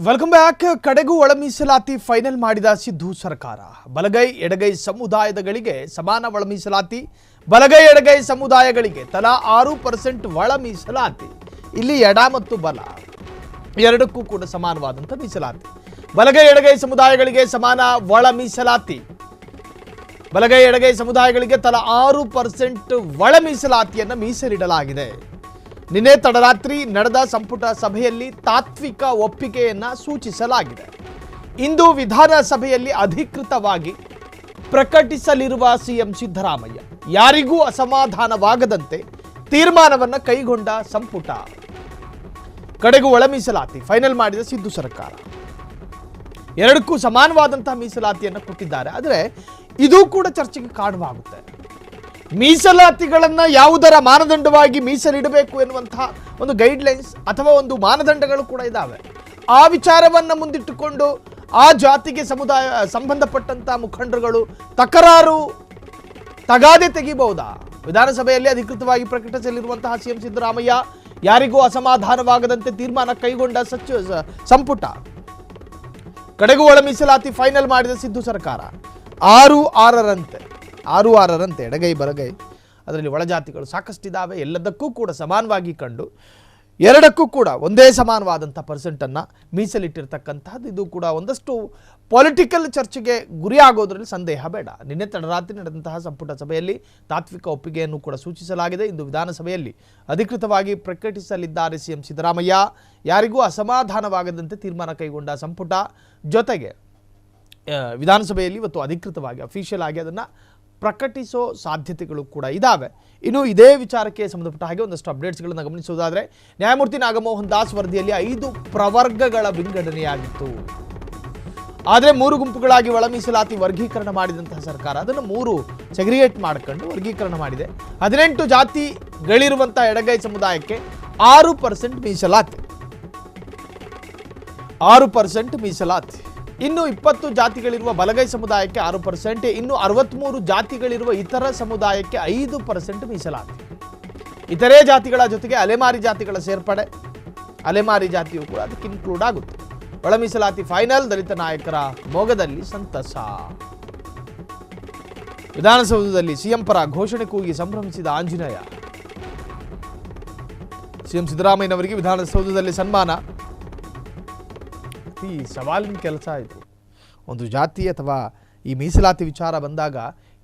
Welcome back. ಕಡೆಗೂ ಒಳ ಮೀಸಲಾತಿ ಫೈನಲ್ ಮಾಡಿದ ಸಿದ್ದು ಸರ್ಕಾರ. ಬಲಗೈ ಎಡಗೈ ಸಮುದಾಯಗಳಿಗೆ ಸಮಾನ ಒಳ ಮೀಸಲಾತಿ, ಬಲಗೈ ಎಡಗೈ ಸಮುದಾಯಗಳಿಗೆ ತಲಾ 6% ಒಳ ಮೀಸಲಾತಿ. ಇಲ್ಲಿ ಎಡ ಮತ್ತು ಬಲ ಎರಡಕ್ಕೂ ಕೂಡ ಸಮಾನವಾದಂಥ ಮೀಸಲಾತಿ. ಬಲಗೈ ಎಡಗೈ ಸಮುದಾಯಗಳಿಗೆ ಸಮಾನ ಒಳ ಮೀಸಲಾತಿ, ಬಲಗೈ ಎಡಗೈ ಸಮುದಾಯಗಳಿಗೆ ತಲಾ 6% ಒಳ ಮೀಸಲಾತಿಯನ್ನು ಮೀಸಲಿಡಲಾಗಿದೆ. ನಿನ್ನೆ ತಡರಾತ್ರಿ ನಡೆದ ಸಂಪುಟ ಸಭೆಯಲ್ಲಿ ತಾತ್ವಿಕ ಒಪ್ಪಿಗೆಯನ್ನ ಸೂಚಿಸಲಾಗಿದೆ. ಇಂದು ವಿಧಾನಸಭೆಯಲ್ಲಿ ಅಧಿಕೃತವಾಗಿ ಪ್ರಕಟಿಸಲಿರುವ ಸಿಎಂ ಸಿದ್ದರಾಮಯ್ಯ ಯಾರಿಗೂ ಅಸಮಾಧಾನವಾಗದಂತೆ ತೀರ್ಮಾನವನ್ನು ಕೈಗೊಂಡ ಸಂಪುಟ. ಕಡೆಗೂ ಒಳ ಮೀಸಲಾತಿ ಫೈನಲ್ ಮಾಡಿದ ಸಿದ್ದು ಸರ್ಕಾರ. ಎರಡಕ್ಕೂ ಸಮಾನವಾದಂತಹ ಮೀಸಲಾತಿಯನ್ನು ಕೊಟ್ಟಿದ್ದಾರೆ. ಆದರೆ ಇದು ಕೂಡ ಚರ್ಚೆಗೆ ಕಾರಣವಾಗುತ್ತೆ. ಮೀಸಲಾತಿಗಳನ್ನು ಯಾವುದರ ಮಾನದಂಡವಾಗಿ ಮೀಸಲಿಡಬೇಕು ಎನ್ನುವಂತಹ ಒಂದು ಗೈಡ್ಲೈನ್ಸ್ ಅಥವಾ ಒಂದು ಮಾನದಂಡಗಳು ಕೂಡ ಇದ್ದಾವೆ. ಆ ವಿಚಾರವನ್ನು ಮುಂದಿಟ್ಟುಕೊಂಡು ಆ ಜಾತಿಗೆ ಸಂಬಂಧಪಟ್ಟಂತಹ ಮುಖಂಡರುಗಳು ತಗಾದೆ ತೆಗಿಬಹುದಾ? ವಿಧಾನಸಭೆಯಲ್ಲಿ ಅಧಿಕೃತವಾಗಿ ಪ್ರಕಟಿಸಲಿರುವಂತಹ ಸಿಎಂ ಸಿದ್ದರಾಮಯ್ಯ ಯಾರಿಗೂ ಅಸಮಾಧಾನವಾಗದಂತೆ ತೀರ್ಮಾನ ಕೈಗೊಂಡ ಸಂಪುಟ. ಕಡೆಗೂ ಒಳ ಮೀಸಲಾತಿ ಫೈನಲ್ ಮಾಡಿದ ಸಿದ್ದು ಸರ್ಕಾರ. 6-6ರಂತೆ ಎಡಗೈ ಬಲಗೈ ಅದರಲ್ಲಿ ಒಳಜಾತಿಗಳು ಸಾಕಷ್ಟಿದ್ದಾವೆ. ಎಲ್ಲದಕ್ಕೂ ಕೂಡ ಸಮಾನವಾಗಿ ಕಂಡು ಎರಡಕ್ಕೂ ಕೂಡ ಒಂದೇ ಸಮಾನವಾದಂಥ ಪರ್ಸೆಂಟನ್ನು ಮೀಸಲಿಟ್ಟಿರ್ತಕ್ಕಂಥದ್ದು. ಇದು ಕೂಡ ಒಂದಷ್ಟು ಪೊಲಿಟಿಕಲ್ ಚರ್ಚೆಗೆ ಗುರಿಯಾಗೋದ್ರಲ್ಲಿ ಸಂದೇಹ ಬೇಡ. ನಿನ್ನೆ ತಡರಾತ್ರಿ ನಡೆದಂತಹ ಸಂಪುಟ ಸಭೆಯಲ್ಲಿ ತಾತ್ವಿಕ ಒಪ್ಪಿಗೆಯನ್ನು ಕೂಡ ಸೂಚಿಸಲಾಗಿದೆ. ಇಂದು ವಿಧಾನಸಭೆಯಲ್ಲಿ ಅಧಿಕೃತವಾಗಿ ಪ್ರಕಟಿಸಲಿದ್ದಾರೆ ಸಿಎಂ ಸಿದ್ದರಾಮಯ್ಯ. ಯಾರಿಗೂ ಅಸಮಾಧಾನವಾಗದಂತೆ ತೀರ್ಮಾನ ಕೈಗೊಂಡ ಸಂಪುಟ. ಜೊತೆಗೆ ವಿಧಾನಸಭೆಯಲ್ಲಿ ಇವತ್ತು ಅಧಿಕೃತವಾಗಿ ಅಫಿಷಿಯಲ್ ಆಗಿ ಅದನ್ನು ಪ್ರಕಟಿಸೋ ಸಾಧ್ಯತೆಗಳು ಕೂಡ ಇದ್ದಾವೆ. ಇನ್ನು ಇದೇ ವಿಚಾರಕ್ಕೆ ಸಂಬಂಧಪಟ್ಟ ಹಾಗೆ ಒಂದಷ್ಟು ಅಪ್ಡೇಟ್ಸ್ಗಳನ್ನು ಗಮನಿಸುವುದಾದರೆ, ನ್ಯಾಯಮೂರ್ತಿ ನಾಗಮೋಹನ್ ದಾಸ್ ವರದಿಯಲ್ಲಿ 5 ಪ್ರವರ್ಗಗಳ ವಿಂಗಡಣೆಯಾಗಿತ್ತು. ಆದರೆ 3 ಗುಂಪುಗಳಾಗಿ ಒಳ ಮೀಸಲಾತಿ ವರ್ಗೀಕರಣ ಮಾಡಿದಂತಹ ಸರ್ಕಾರ ಅದನ್ನು 3 ಸೆಗ್ರಿಗೇಟ್ ಮಾಡಿಕೊಂಡು ವರ್ಗೀಕರಣ ಮಾಡಿದೆ. 18 ಜಾತಿಗಳಿರುವಂತಹ ಎಡಗೈ ಸಮುದಾಯಕ್ಕೆ 6% ಮೀಸಲಾತಿ, 6% ಮೀಸಲಾತಿ. ಇನ್ನು 20 ಜಾತಿಗಳಿರುವ ಬಲಗೈ ಸಮುದಾಯಕ್ಕೆ 6%, ಇನ್ನು 63 ಜಾತಿಗಳಿರುವ ಇತರ ಸಮುದಾಯಕ್ಕೆ 5% ಮೀಸಲಾತಿ. ಇತರೆ ಜಾತಿಗಳ ಜೊತೆಗೆ ಅಲೆಮಾರಿ ಜಾತಿಗಳ ಸೇರ್ಪಡೆ, ಅಲೆಮಾರಿ ಜಾತಿಯು ಕೂಡ ಅದಕ್ಕೆ ಇನ್ಕ್ಲೂಡ್ ಆಗುತ್ತೆ. ಒಳ ಮೀಸಲಾತಿ ಫೈನಲ್. ದಲಿತ ನಾಯಕರ ಮೊಗದಲ್ಲಿ ಸಂತಸ. ವಿಧಾನಸೌಧದಲ್ಲಿ ಸಿಎಂ ಪರ ಘೋಷಣೆ ಕೂಗಿ ಸಂಭ್ರಮಿಸಿದ ಆಂಜನೇಯ. ಸಿಎಂ ಸಿದ್ದರಾಮಯ್ಯನವರಿಗೆ ವಿಧಾನಸೌಧದಲ್ಲಿ ಸನ್ಮಾನ. ಈ ಸವಾಲಿನ ಕೆಲಸ ಆಯಿತು. ಒಂದು ಜಾತಿ ಅಥವಾ ಈ ಮೀಸಲಾತಿ ವಿಚಾರ ಬಂದಾಗ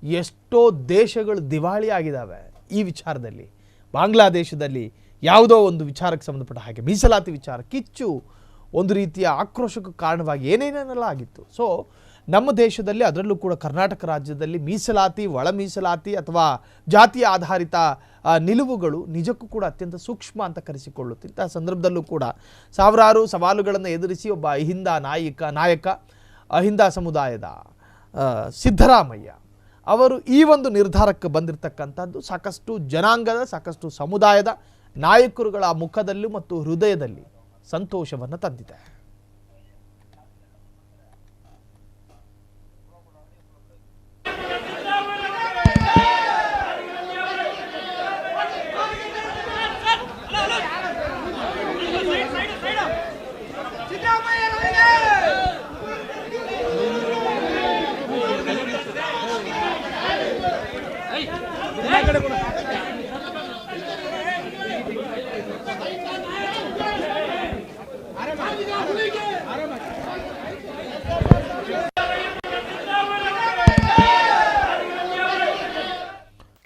ಎಷ್ಟೋ ದೇಶಗಳು ದಿವಾಳಿ ಆಗಿದ್ದಾವೆ ಈ ವಿಚಾರದಲ್ಲಿ. ಬಾಂಗ್ಲಾದೇಶದಲ್ಲಿ ಯಾವುದೋ ಒಂದು ವಿಚಾರಕ್ಕೆ ಸಂಬಂಧಪಟ್ಟ ಹಾಗೆ ಮೀಸಲಾತಿ ವಿಚಾರ ಕಿಚ್ಚು ಒಂದು ರೀತಿಯ ಆಕ್ರೋಶಕ್ಕೆ ಕಾರಣವಾಗಿ ಏನೇನೆಲ್ಲ ಆಗಿತ್ತು. ಸೊ ನಮ್ಮ ದೇಶದಲ್ಲಿ, ಅದರಲ್ಲೂ ಕೂಡ ಕರ್ನಾಟಕ ರಾಜ್ಯದಲ್ಲಿ ಮೀಸಲಾತಿ, ಒಳ ಮೀಸಲಾತಿ ಅಥವಾ ಜಾತಿಯ ಆಧಾರಿತ ನಿಲುವುಗಳು ನಿಜಕ್ಕೂ ಕೂಡ ಅತ್ಯಂತ ಸೂಕ್ಷ್ಮ ಅಂತ ಕರೆಸಿಕೊಳ್ಳುತ್ತೆ. ಇಂತಹ ಸಂದರ್ಭದಲ್ಲೂ ಕೂಡ ಸಾವಿರಾರು ಸವಾಲುಗಳನ್ನು ಎದುರಿಸಿ ಒಬ್ಬ ಅಹಿಂದ ನಾಯಕ ಅಹಿಂದ ಸಮುದಾಯದ ಸಿದ್ದರಾಮಯ್ಯ ಅವರು ಈ ಒಂದು ನಿರ್ಧಾರಕ್ಕೆ ಬಂದಿರತಕ್ಕಂಥದ್ದು ಸಾಕಷ್ಟು ಜನಾಂಗದ, ಸಾಕಷ್ಟು ಸಮುದಾಯದ ನಾಯಕರುಗಳ ಮುಖದಲ್ಲೂ ಮತ್ತು ಹೃದಯದಲ್ಲಿ ಸಂತೋಷವನ್ನು ತಂದಿದೆ.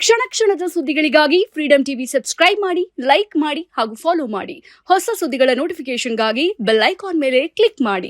ಕ್ಷಣ ಕ್ಷಣದ ಸುದ್ದಿಗಳಿಗಾಗಿ ಫ್ರೀಡಂ ಟಿವಿ ಸಬ್ಸ್ಕ್ರೈಬ್ ಮಾಡಿ, ಲೈಕ್ ಮಾಡಿ ಹಾಗೂ ಫಾಲೋ ಮಾಡಿ. ಹೊಸ ಸುದ್ದಿಗಳ ನೋಟಿಫಿಕೇಶನ್ಗಾಗಿ ಬೆಲ್ ಐಕಾನ್ ಮೇಲೆ ಕ್ಲಿಕ್ ಮಾಡಿ.